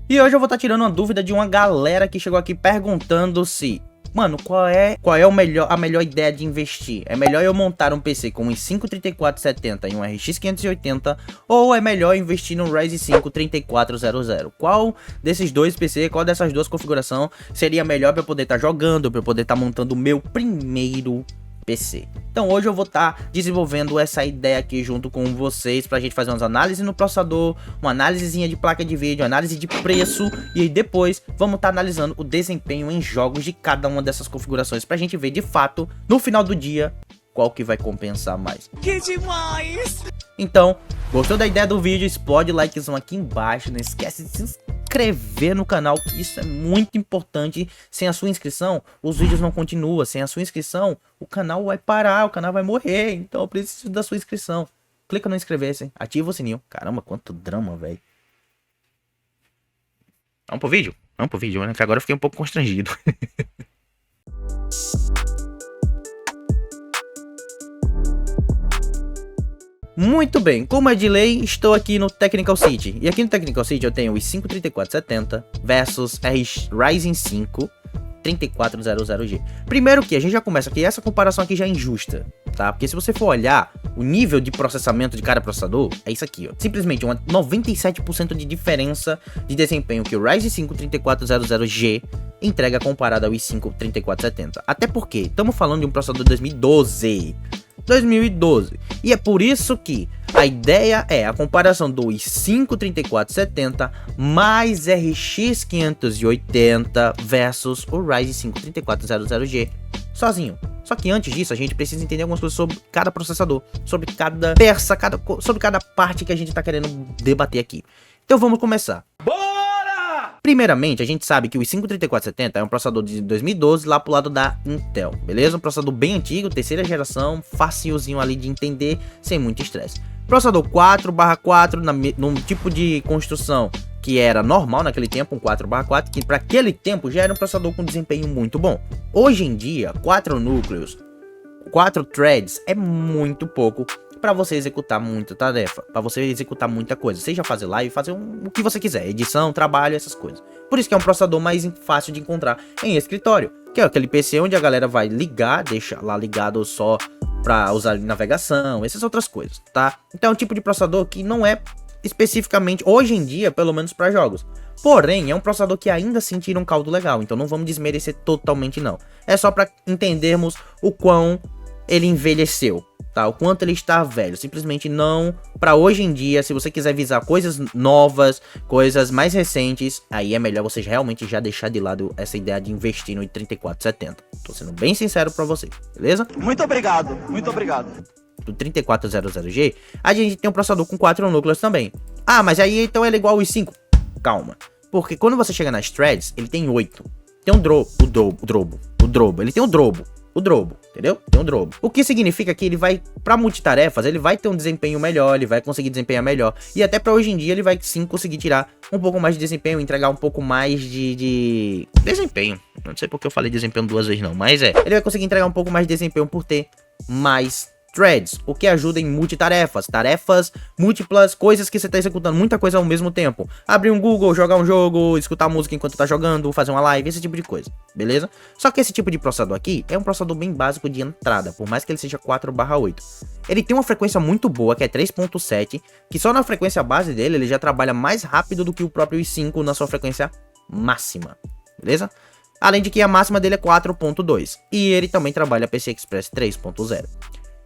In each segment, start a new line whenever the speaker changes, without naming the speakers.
E hoje eu vou estar tirando uma dúvida de uma galera que chegou aqui perguntando se, mano, qual é a melhor ideia de investir? É melhor eu montar um PC com um i5 3470 e um RX 580 ou é melhor investir no Ryzen 5 3400? Qual desses dois PC, qual dessas duas configurações seria melhor para eu poder estar jogando, para eu poder estar montando o meu primeiro PC? Então hoje eu vou estar desenvolvendo essa ideia aqui junto com vocês pra gente fazer umas análises no processador, uma análisezinha de placa de vídeo, análise de preço e aí depois vamos estar analisando o desempenho em jogos de cada uma dessas configurações pra gente ver de fato no final do dia qual que vai compensar mais.
Que demais!
Então, gostou da ideia do vídeo? Explode o likezão aqui embaixo, não esquece de se inscrever no canal, que isso é muito importante. Sem a sua inscrição, os vídeos não continuam. Sem a sua inscrição, o canal vai parar, o canal vai morrer. Então eu preciso da sua inscrição. Clica no inscrever-se, ativa o sininho. Caramba, quanto drama, velho. Vamos pro vídeo? Vamos pro vídeo, né? Que agora eu fiquei um pouco constrangido. Muito bem, como é de lei, estou aqui no Technical City. E aqui no Technical City eu tenho o i5 3470 versus Ryzen 5 3400G. Primeiro que a gente já começa aqui, essa comparação aqui já é injusta, tá? Porque se você for olhar o nível de processamento de cada processador, é isso aqui, ó. Simplesmente uma 97% de diferença de desempenho que o Ryzen 5 3400G entrega comparado ao i5 3470. Até porque estamos falando de um processador de 2012. E é por isso que a ideia é a comparação do i5 3470 mais RX 580 versus o Ryzen 5 3400G sozinho. Só que antes disso a gente precisa entender algumas coisas sobre cada processador, sobre cada peça, sobre cada parte que a gente está querendo debater aqui. Então vamos começar. Primeiramente, a gente sabe que o i5 3470 é um processador de 2012 lá pro lado da Intel, beleza? Um processador bem antigo, terceira geração, facilzinho ali de entender, sem muito estresse. Processador 4/4, num tipo de construção que era normal naquele tempo, um 4/4, que para aquele tempo já era um processador com desempenho muito bom. Hoje em dia, 4 núcleos, 4 threads é muito pouco para você executar muita tarefa, para você executar muita coisa, seja fazer live, fazer o que você quiser, edição, trabalho, essas coisas. Por isso que é um processador mais fácil de encontrar em escritório, que é aquele PC onde a galera vai ligar, deixa lá ligado só para usar navegação, essas outras coisas, tá? Então é um tipo de processador que não é especificamente, hoje em dia, pelo menos para jogos. Porém, é um processador que ainda assim tira um caldo legal, então não vamos desmerecer totalmente não. É só para entendermos o quão ele envelheceu, tá? O quanto ele está velho. Simplesmente não para hoje em dia. Se você quiser visar coisas novas, coisas mais recentes, aí é melhor você realmente já deixar de lado essa ideia de investir no 3470. Tô sendo bem sincero para você, beleza?
Muito obrigado, muito obrigado.
Do 3400G, a gente tem um processador com 4 núcleos também. Ah, mas aí então ele é igual ao i5. Calma, porque quando você chega nas threads, ele tem 8. Tem um drobo, ele tem um drobo, entendeu? Tem um drobo. O que significa que ele vai, pra multitarefas, ele vai ter um desempenho melhor, ele vai conseguir desempenhar melhor. E até pra hoje em dia ele vai sim conseguir tirar um pouco mais de desempenho, entregar um pouco mais de desempenho. Não sei porque eu falei desempenho duas vezes não, mas ele vai conseguir entregar um pouco mais de desempenho por ter mais threads, o que ajuda em multitarefas, tarefas múltiplas, coisas que você tá executando muita coisa ao mesmo tempo. Abrir um Google, jogar um jogo, escutar música enquanto tá jogando, fazer uma live, esse tipo de coisa, beleza? Só que esse tipo de processador aqui é um processador bem básico de entrada, por mais que ele seja 4/8. Ele tem uma frequência muito boa, que é 3.7, que só na frequência base dele ele já trabalha mais rápido do que o próprio i5 na sua frequência máxima, beleza? Além de que a máxima dele é 4.2, e ele também trabalha PCI Express 3.0.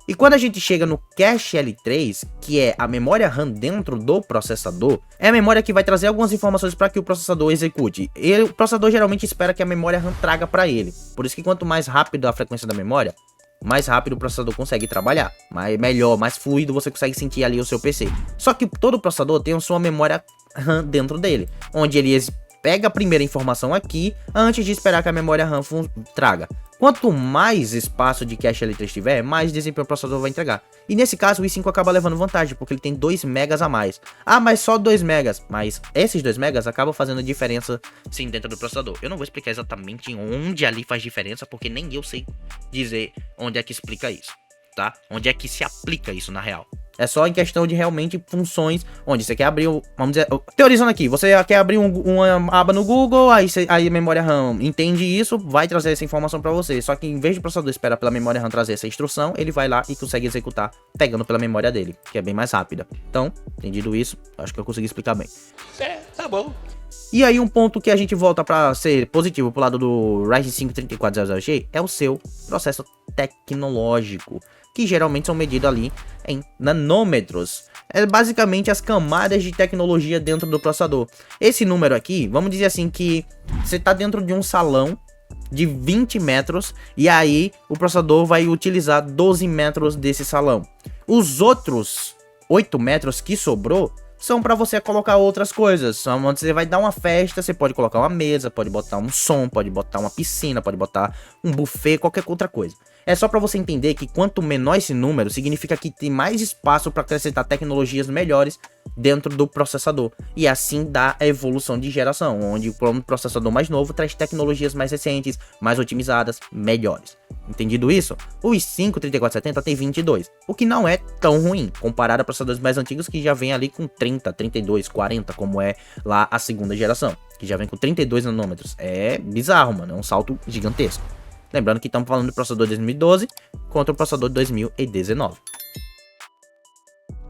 E quando a gente chega no Cache L3, que é a memória RAM dentro do processador, é a memória que vai trazer algumas informações para que o processador execute. E o processador geralmente espera que a memória RAM traga para ele. Por isso que quanto mais rápido a frequência da memória, mais rápido o processador consegue trabalhar. Melhor, mais fluido você consegue sentir ali o seu PC. Só que todo processador tem a sua memória RAM dentro dele, onde ele pega a primeira informação aqui, antes de esperar que a memória RAM traga. Quanto mais espaço de cache L3 tiver, mais desempenho o processador vai entregar. E nesse caso o i5 acaba levando vantagem, porque ele tem 2 megas a mais. Ah, mas só 2 megas. Mas esses 2 megas acabam fazendo diferença sim dentro do processador. Eu não vou explicar exatamente onde ali faz diferença, porque nem eu sei dizer onde é que explica isso, tá? Onde é que se aplica isso na real. É só em questão de realmente funções, onde você quer abrir, vamos dizer, teorizando aqui, você quer abrir uma aba no Google, aí a memória RAM entende isso, vai trazer essa informação para você. Só que em vez de o processador esperar pela memória RAM trazer essa instrução, ele vai lá e consegue executar pegando pela memória dele, que é bem mais rápida. Então, entendido isso, acho que eu consegui explicar bem.
Tá bom.
E aí um ponto que a gente volta para ser positivo pro lado do Ryzen 5 3400G é o seu processo tecnológico, que geralmente são medidos ali em nanômetros. É basicamente as camadas de tecnologia dentro do processador. Esse número aqui, vamos dizer assim que você está dentro de um salão de 20 metros e aí o processador vai utilizar 12 metros desse salão. Os outros 8 metros que sobrou são para você colocar outras coisas. Onde você vai dar uma festa, você pode colocar uma mesa, pode botar um som, pode botar uma piscina, pode botar um buffet, qualquer outra coisa. É só para você entender que quanto menor esse número, significa que tem mais espaço para acrescentar tecnologias melhores dentro do processador. E assim dá a evolução de geração, onde o processador mais novo traz tecnologias mais recentes, mais otimizadas, melhores. Entendido isso? O i5 3470 tem 22, o que não é tão ruim, comparado a processadores mais antigos que já vem ali com 30, 32, 40, como é lá a segunda geração, que já vem com 32 nanômetros. É bizarro, mano, é um salto gigantesco. Lembrando que estamos falando do processador 2012 contra o processador 2019.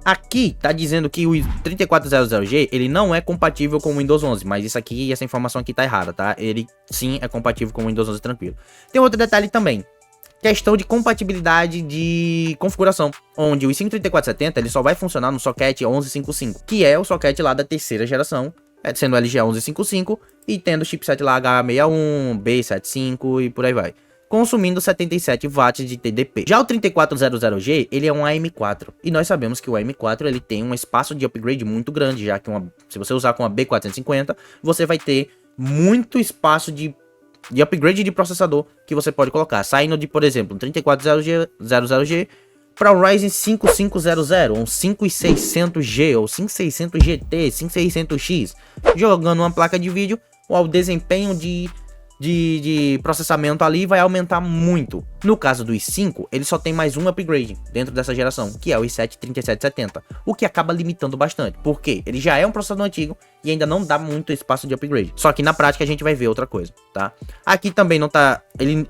Aqui tá dizendo que o 3400G ele não é compatível com o Windows 11, mas isso aqui, essa informação aqui tá errada, tá? Ele sim é compatível com o Windows 11 tranquilo. Tem outro detalhe também, questão de compatibilidade de configuração, onde o i5 3470 ele só vai funcionar no socket 1155, que é o socket lá da terceira geração, sendo LGA 1155 e tendo o chipset lá H61, B75 e por aí vai, consumindo 77 watts de TDP. Já o 3400G, ele é um AM4, e nós sabemos que o AM4 ele tem um espaço de upgrade muito grande, já que se você usar com a B450, você vai ter muito espaço de upgrade de processador que você pode colocar, saindo de, por exemplo, um 3400G para um Ryzen 5500, um 5600G, ou 5600 GT, 5600X, jogando uma placa de vídeo, o desempenho de processamento ali vai aumentar muito. No caso do i5, ele só tem mais um upgrade dentro dessa geração, que é o i7 3770, o que acaba limitando bastante, porque ele já é um processador antigo e ainda não dá muito espaço de upgrade. Só que na prática a gente vai ver outra coisa, tá? Aqui também não tá,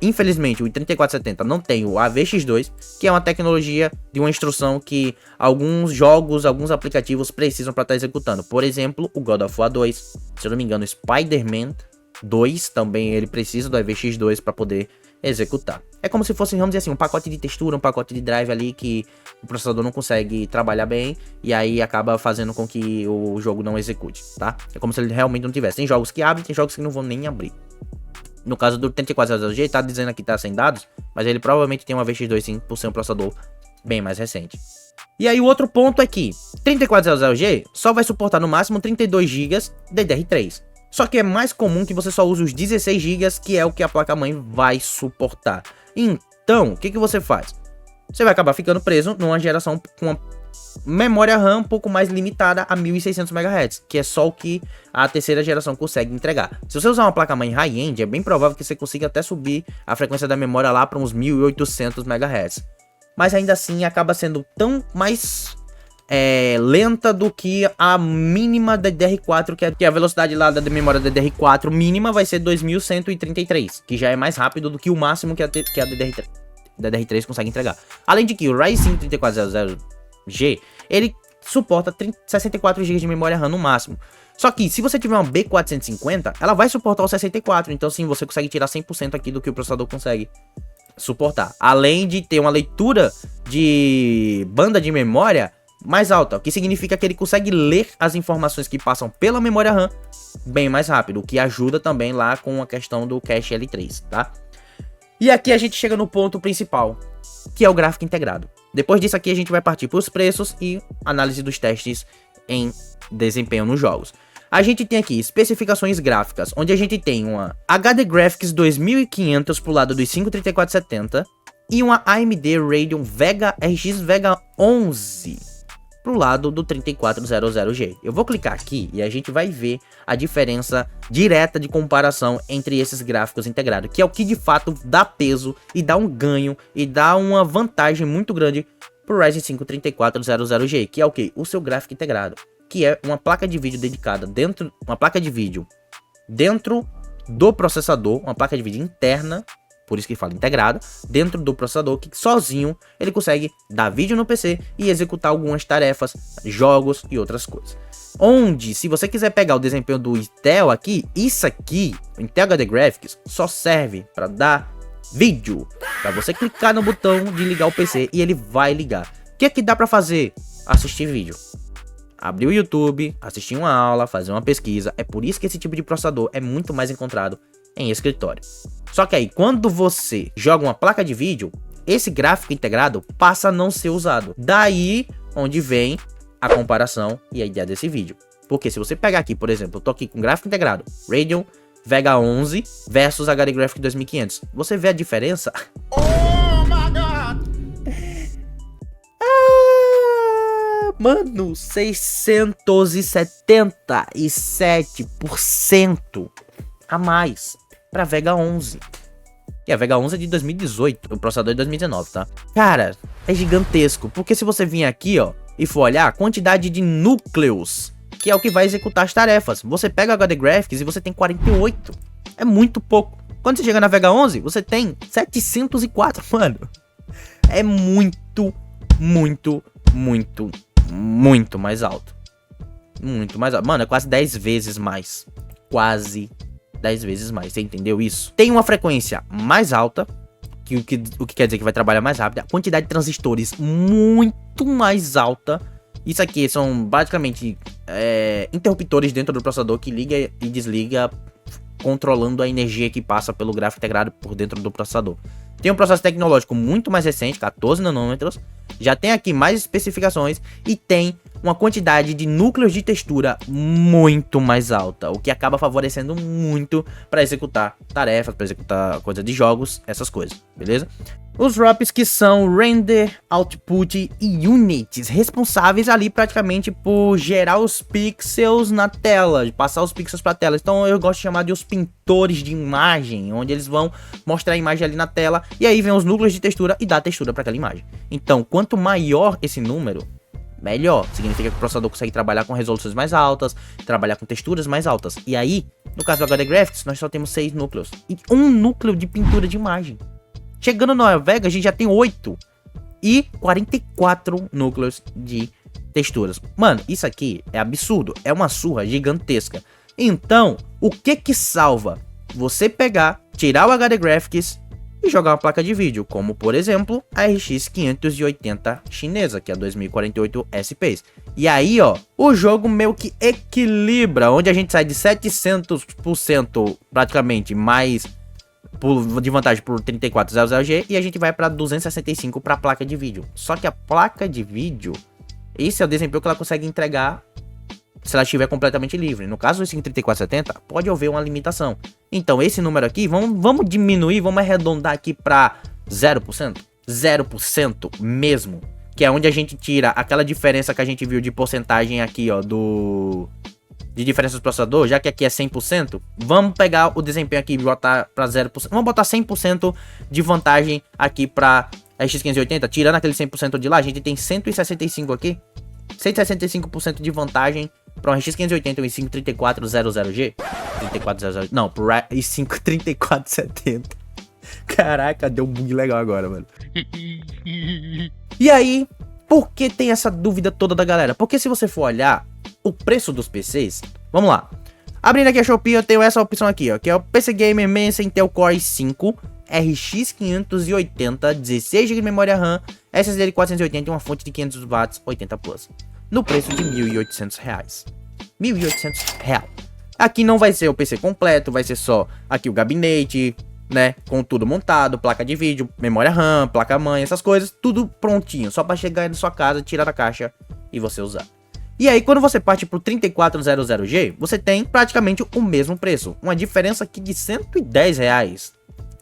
infelizmente o 3470 não tem o AVX2, que é uma tecnologia de uma instrução que alguns jogos, alguns aplicativos precisam para estar executando. Por exemplo, o God of War 2, se eu não me engano, Spider-Man 2 também ele precisa do AVX2 para poder executar. É como se fosse, vamos dizer assim, um pacote de textura, um pacote de drive ali que o processador não consegue trabalhar bem e aí acaba fazendo com que o jogo não execute, tá? É como se ele realmente não tivesse. Tem jogos que abrem, tem jogos que não vão nem abrir. No caso do 3400G, tá dizendo aqui que tá sem dados, mas ele provavelmente tem um AVX2 sim, por ser um processador bem mais recente. E aí o outro ponto é que 3400G só vai suportar no máximo 32 GB DDR3. Só que é mais comum que você só use os 16 GB, que é o que a placa-mãe vai suportar. Então, o que você faz? Você vai acabar ficando preso numa geração com uma memória RAM um pouco mais limitada a 1600 MHz, que é só o que a terceira geração consegue entregar. Se você usar uma placa-mãe high-end, é bem provável que você consiga até subir a frequência da memória lá para uns 1800 MHz. Mas ainda assim acaba sendo tão mais lenta do que a mínima da DDR4, que a velocidade lá da memória da DDR4 mínima vai ser 2133, que já é mais rápido do que o máximo que a DDR3 consegue entregar. Além de que o Ryzen 5 3400G, ele suporta 64 GB de memória RAM no máximo. Só que se você tiver uma B450, ela vai suportar o 64, então sim, você consegue tirar 100% aqui do que o processador consegue suportar. Além de ter uma leitura de banda de memória mais alta, o que significa que ele consegue ler as informações que passam pela memória RAM bem mais rápido, o que ajuda também lá com a questão do cache L3, tá? E aqui a gente chega no ponto principal, que é o gráfico integrado. Depois disso aqui a gente vai partir para os preços e análise dos testes em desempenho nos jogos. A gente tem aqui especificações gráficas, onde a gente tem uma HD Graphics 2500 pro lado dos 53470 e uma AMD Radeon Vega RX Vega 11 pro lado do 3400G. Eu vou clicar aqui e a gente vai ver a diferença direta de comparação entre esses gráficos integrados, que é o que de fato dá peso e dá um ganho e dá uma vantagem muito grande pro Ryzen 5 3400G, que é o que? O seu gráfico integrado, que é uma placa de vídeo dedicada dentro, uma placa de vídeo dentro do processador, uma placa de vídeo interna, por isso que fala integrado, dentro do processador, que sozinho ele consegue dar vídeo no PC e executar algumas tarefas, jogos e outras coisas. Onde, se você quiser pegar o desempenho do Intel aqui, isso aqui, o Intel HD Graphics, só serve para dar vídeo, para você clicar no botão de ligar o PC e ele vai ligar. O que é que dá para fazer? Assistir vídeo. Abrir o YouTube, assistir uma aula, fazer uma pesquisa. É por isso que esse tipo de processador é muito mais encontrado em escritório. Só que aí, quando você joga uma placa de vídeo, esse gráfico integrado passa a não ser usado. Daí onde vem a comparação e a ideia desse vídeo. Porque se você pegar aqui, por exemplo, eu tô aqui com gráfico integrado, Radeon Vega 11 versus HD Graphics 2500. Você vê a diferença?
Oh my God!
Mano, 677% a mais pra Vega 11. E a Vega 11 é de 2018, o processador é de 2019, tá? Cara, é gigantesco, porque se você vir aqui, ó, e for olhar a quantidade de núcleos, que é o que vai executar as tarefas, você pega o HD Graphics e você tem 48. É muito pouco. Quando você chega na Vega 11, você tem 704, mano. É muito mais alto. Muito mais alto. Mano, é quase 10 vezes mais. Quase 10 vezes mais. Você entendeu isso? Tem uma frequência mais alta, o que quer dizer que vai trabalhar mais rápido. A quantidade de transistores muito mais alta. Isso aqui são basicamente interruptores dentro do processador que liga e desliga, controlando a energia que passa pelo gráfico integrado por dentro do processador. Tem um processo tecnológico muito mais recente, 14 nanômetros. Já tem aqui mais especificações e tem uma quantidade de núcleos de textura muito mais alta, o que acaba favorecendo muito para executar tarefas, para executar coisa de jogos, essas coisas, beleza? Os ROPs, que são Render, Output e Units, responsáveis ali praticamente por gerar os pixels na tela, de passar os pixels para a tela. Então eu gosto de chamar de os pintores de imagem, onde eles vão mostrar a imagem ali na tela e aí vem os núcleos de textura e dá textura para aquela imagem. Então, quanto maior esse número, melhor. Significa que o processador consegue trabalhar com resoluções mais altas, trabalhar com texturas mais altas. E aí, no caso do HD Graphics, nós só temos 6 núcleos e um núcleo de pintura de imagem. Chegando na Vega, a gente já tem 8 e 44 núcleos de texturas. Mano, isso aqui é absurdo, é uma surra gigantesca. Então, o que salva? Você pegar, tirar o HD Graphics e jogar uma placa de vídeo, como por exemplo a RX 580 chinesa, que é 2048 SPS. E aí, ó, o jogo meio que equilibra, onde a gente sai de 700% praticamente mais de vantagem por 3400G e a gente vai para 265 para a placa de vídeo. Só que a placa de vídeo, esse é o desempenho que ela consegue entregar se ela estiver completamente livre. No caso do 3470, pode haver uma limitação. Então esse número aqui, vamos diminuir, vamos arredondar aqui para 0%. 0% mesmo. Que é onde a gente tira aquela diferença que a gente viu de porcentagem aqui, ó, de diferença do processador, já que aqui é 100%, vamos pegar o desempenho aqui e botar para 0%. Vamos botar 100% de vantagem aqui para a RX 580, tirando aquele 100% de lá, a gente tem 165 aqui. 165% de vantagem para um RX 580 e 5 3400G. 3400, não, pro i5 3470. Caraca, deu um bug legal agora, mano. E aí, por que tem essa dúvida toda da galera? Porque se você for olhar o preço dos PCs, vamos lá. Abrindo aqui a Shopee, eu tenho essa opção aqui, ó, que é o PC Gamer Mensa Intel Core i5 RX 580, 16GB de memória RAM, SSD de 480 e uma fonte de 500 watts 80 Plus. No preço de R$ 1.800. R$ 1.800. Aqui não vai ser o PC completo, vai ser só aqui o gabinete, né, com tudo montado, placa de vídeo, memória RAM, placa-mãe, essas coisas, tudo prontinho, só para chegar na sua casa, tirar da caixa e você usar. E aí, quando você parte pro 3400G, você tem praticamente o mesmo preço, uma diferença aqui de R$110.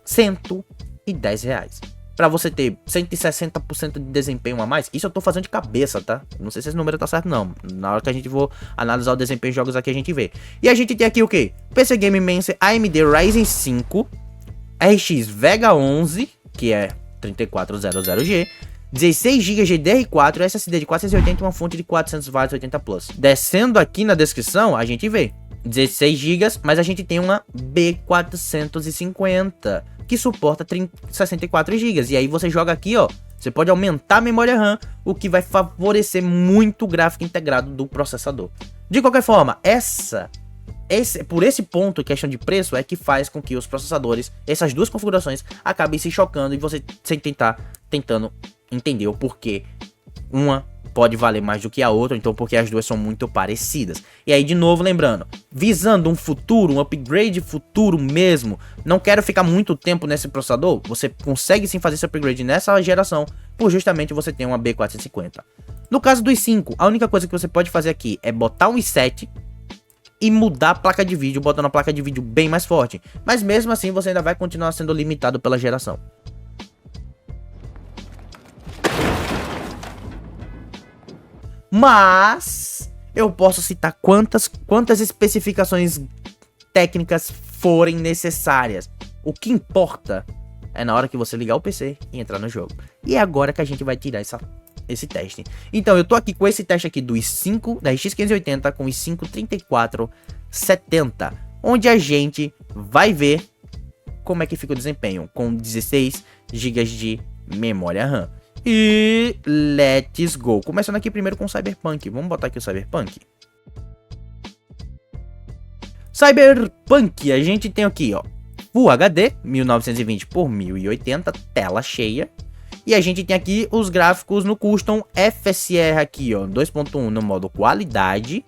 R$110. Pra você ter 160% de desempenho a mais, isso eu tô fazendo de cabeça, tá? Não sei se esse número tá certo, não. Na hora que a gente for analisar o desempenho de jogos aqui, a gente vê. E a gente tem aqui o quê? PC Game Mensa AMD Ryzen 5, RX Vega 11, que é 3400G, 16 GB de DDR4, SSD de 480 e uma fonte de 400 watts 80 Plus. Descendo aqui na descrição, a gente vê 16 GB, mas a gente tem uma B450, que suporta 64 GB. E aí você joga aqui, ó, você pode aumentar a memória RAM, o que vai favorecer muito o gráfico integrado do processador. De qualquer forma, por esse ponto, questão de preço, é que faz com que os processadores, essas duas configurações, acabem se chocando e você sem tentando entender o porquê uma pode valer mais do que a outra, então porque as duas são muito parecidas. E aí, de novo, lembrando, visando um futuro, um upgrade futuro mesmo, não quero ficar muito tempo nesse processador, você consegue sim fazer esse upgrade nessa geração, por justamente você ter uma B450. No caso do i5, a única coisa que você pode fazer aqui é botar um i7 e mudar a placa de vídeo, botando uma placa de vídeo bem mais forte. Mas mesmo assim, você ainda vai continuar sendo limitado pela geração. Mas eu posso citar quantas especificações técnicas forem necessárias. O que importa é na hora que você ligar o PC e entrar no jogo. E é agora que a gente vai tirar esse teste. Então eu tô aqui com esse teste aqui do i5 da RX 580 com o i5 3470, onde a gente vai ver como é que fica o desempenho com 16 GB de memória RAM. E let's go. Começando aqui primeiro com o Cyberpunk. Vamos botar aqui o Cyberpunk. Cyberpunk, a gente tem aqui, ó, Full HD 1920 por 1080, tela cheia. E a gente tem aqui os gráficos no Custom FSR aqui, ó, 2.1 no modo qualidade.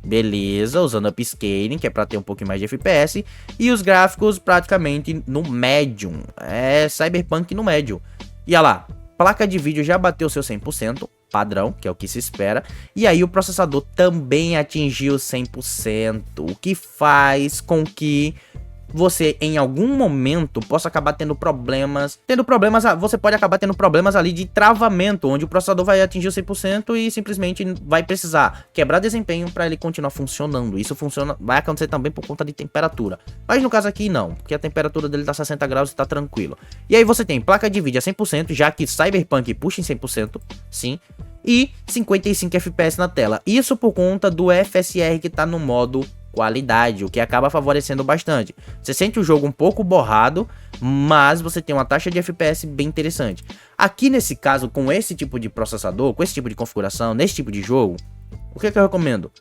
Beleza, usando upscaling, que é pra ter um pouquinho mais de FPS. E os gráficos praticamente no Medium. É Cyberpunk no Medium. E olha lá, placa de vídeo já bateu seu 100%, padrão, que é o que se espera. E aí o processador também atingiu 100%, o que faz com que você em algum momento possa acabar tendo problemas, você pode acabar tendo problemas ali de travamento, onde o processador vai atingir o 100% e simplesmente vai precisar quebrar desempenho para ele continuar funcionando. Isso vai acontecer também por conta de temperatura, mas no caso aqui não, porque a temperatura dele tá 60 graus e tá tranquilo. E aí você tem placa de vídeo a 100%, já que Cyberpunk puxa em 100%, sim, e 55 FPS na tela. Isso por conta do FSR que tá no modo qualidade, o que acaba favorecendo bastante. Você sente o jogo um pouco borrado, mas você tem uma taxa de FPS bem interessante. Aqui nesse caso, com esse tipo de processador, com esse tipo de configuração, nesse tipo de jogo, o que eu recomendo?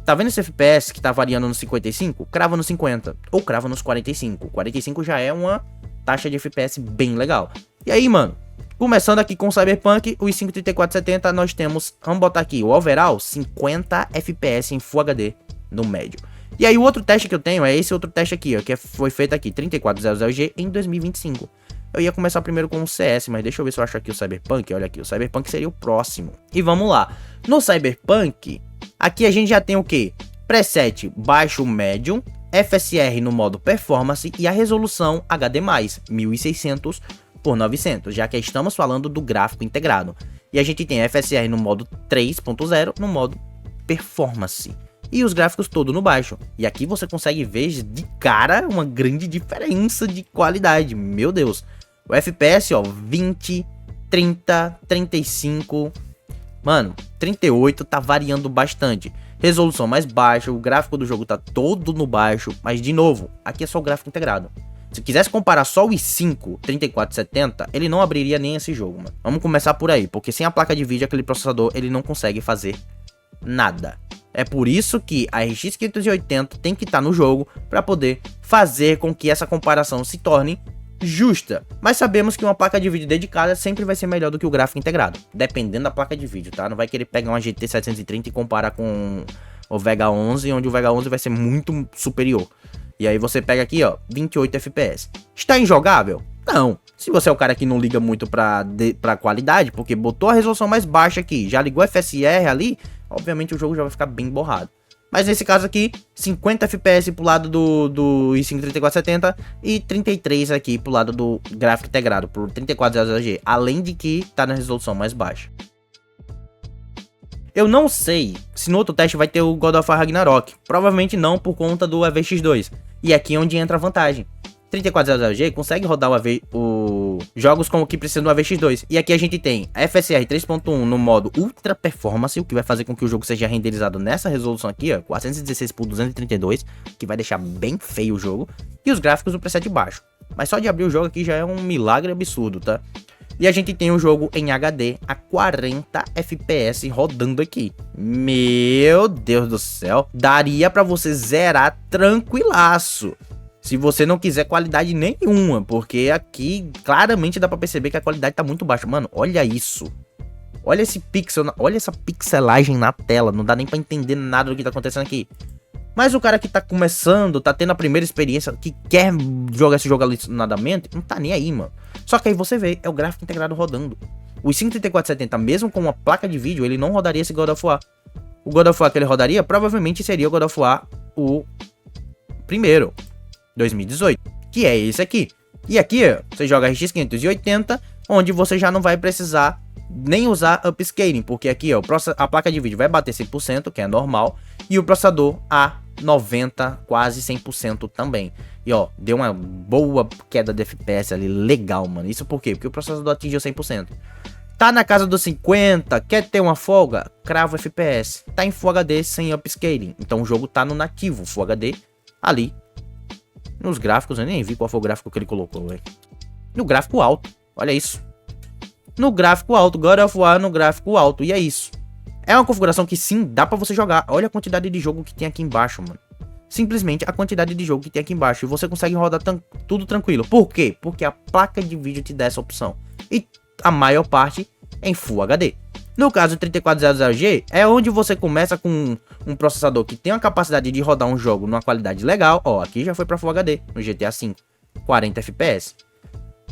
Tá vendo esse FPS que tá variando no 55? Crava no 50 ou crava nos 45. 45 já é uma taxa de FPS bem legal. E aí, mano, começando aqui com o Cyberpunk, o i5 3470, nós temos, vamos botar aqui, o overall 50 FPS em Full HD no médio. E aí o outro teste que eu tenho é esse outro teste aqui, ó, que foi feito aqui, 3400G em 2025. Eu ia começar primeiro com o CS, mas deixa eu ver se eu acho aqui o Cyberpunk. Olha aqui, o Cyberpunk seria o próximo. E vamos lá. No Cyberpunk, aqui a gente já tem o quê? Preset baixo médium, FSR no modo performance e a resolução HD+, 1600 por 900, já que estamos falando do gráfico integrado. E a gente tem FSR no modo 3.0, no modo performance. E os gráficos todo no baixo. E aqui você consegue ver de cara uma grande diferença de qualidade. Meu Deus. O FPS, ó, 20, 30, 35. Mano, 38 tá variando bastante. Resolução mais baixa, o gráfico do jogo tá todo no baixo. Mas de novo, aqui é só o gráfico integrado. Se quisesse comparar só o i5 3470, ele não abriria nem esse jogo, mano. Vamos começar por aí, porque sem a placa de vídeo, aquele processador, ele não consegue fazer nada. É por isso que a RX 580 tem que estar no jogo para poder fazer com que essa comparação se torne justa. Mas sabemos que uma placa de vídeo dedicada sempre vai ser melhor do que o gráfico integrado, dependendo da placa de vídeo, tá? Não vai querer pegar uma GT 730 e comparar com o Vega 11, onde o Vega 11 vai ser muito superior. E aí você pega aqui, ó, 28 FPS. Está injogável? Não. Se você é o cara que não liga muito pra qualidade, porque botou a resolução mais baixa aqui, já ligou FSR ali, obviamente o jogo já vai ficar bem borrado. Mas nesse caso aqui, 50 FPS pro lado do i5 3470 e 33 aqui pro lado do gráfico integrado, por 3400G, além de que tá na resolução mais baixa. Eu não sei se no outro teste vai ter o God of War Ragnarok, provavelmente não por conta do EVX2, e aqui é onde entra a vantagem. 3400G consegue rodar o Jogos como que precisam do AVX2. E aqui a gente tem FSR 3.1 no modo Ultra Performance, o que vai fazer com que o jogo seja renderizado nessa resolução aqui, ó, 416 por 232, que vai deixar bem feio o jogo. E os gráficos do preset baixo. Mas só de abrir o jogo aqui já é um milagre absurdo, tá? E a gente tem o jogo em HD a 40 FPS rodando aqui. Meu Deus do céu. Daria pra você zerar tranquilaço. Se você não quiser qualidade nenhuma, porque aqui claramente dá pra perceber que a qualidade tá muito baixa. Mano, olha isso. Olha esse pixel, olha essa pixelagem na tela. Não dá nem pra entender nada do que tá acontecendo aqui. Mas o cara que tá começando, tá tendo a primeira experiência, que quer jogar esse jogo alucinadamente, não tá nem aí, mano. Só que aí você vê, é o gráfico integrado rodando. O i5 3470, mesmo com uma placa de vídeo, ele não rodaria esse God of War. O God of War que ele rodaria, provavelmente seria o God of War, o primeiro. 2018, que é esse aqui. E aqui, ó, você joga RX 580, onde você já não vai precisar nem usar upscaling, porque aqui, ó, a placa de vídeo vai bater 100%, que é normal, e o processador a 90, quase 100% também. E ó, deu uma boa queda de FPS ali, legal, mano. Isso por quê? Porque o processador atingiu 100%. Tá na casa dos 50, quer ter uma folga? Crava FPS. Tá em Full HD sem upscaling, então o jogo tá no nativo Full HD ali. Nos gráficos, eu nem vi qual foi o gráfico que ele colocou, velho. No gráfico alto, olha isso. No gráfico alto, God of War no gráfico alto, e é isso. É uma configuração que sim, dá pra você jogar. Olha a quantidade de jogo que tem aqui embaixo, mano. Simplesmente a quantidade de jogo que tem aqui embaixo. E você consegue rodar tudo tranquilo. Por quê? Porque a placa de vídeo te dá essa opção. E a maior parte em Full HD. No caso do 3400G, é onde você começa com um processador que tem a capacidade de rodar um jogo numa qualidade legal. Ó, aqui já foi para Full HD, no GTA V, 40 FPS.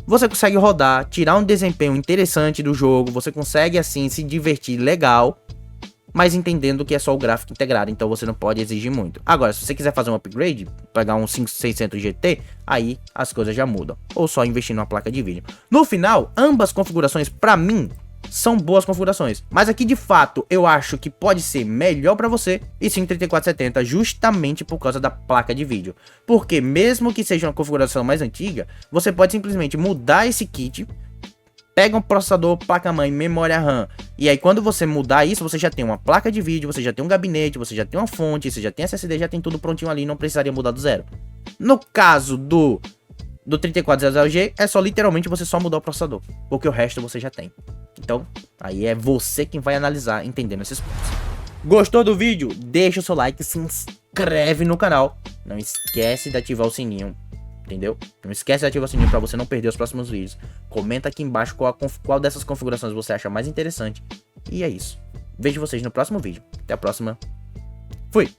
Você consegue rodar, tirar um desempenho interessante do jogo, você consegue assim se divertir legal, mas entendendo que é só o gráfico integrado, então você não pode exigir muito. Agora, se você quiser fazer um upgrade, pegar um 5600 GT, aí as coisas já mudam. Ou só investir numa placa de vídeo. No final, ambas configurações, pra mim, são boas configurações, mas aqui de fato eu acho que pode ser melhor para você e sim 3470 justamente por causa da placa de vídeo, porque mesmo que seja uma configuração mais antiga, você pode simplesmente mudar esse kit, pega um processador, placa-mãe, memória RAM, e aí quando você mudar isso, você já tem uma placa de vídeo, você já tem um gabinete, você já tem uma fonte, você já tem SSD, já tem tudo prontinho ali, não precisaria mudar do zero. No caso do 3400G, é só literalmente você só mudar o processador, porque o resto você já tem. Então, aí é você quem vai analisar, entendendo esses pontos. Gostou do vídeo? Deixa o seu like, se inscreve no canal. Não esquece de ativar o sininho, entendeu? Não esquece de ativar o sininho para você não perder os próximos vídeos. Comenta aqui embaixo qual dessas configurações você acha mais interessante. E é isso. Vejo vocês no próximo vídeo. Até a próxima. Fui!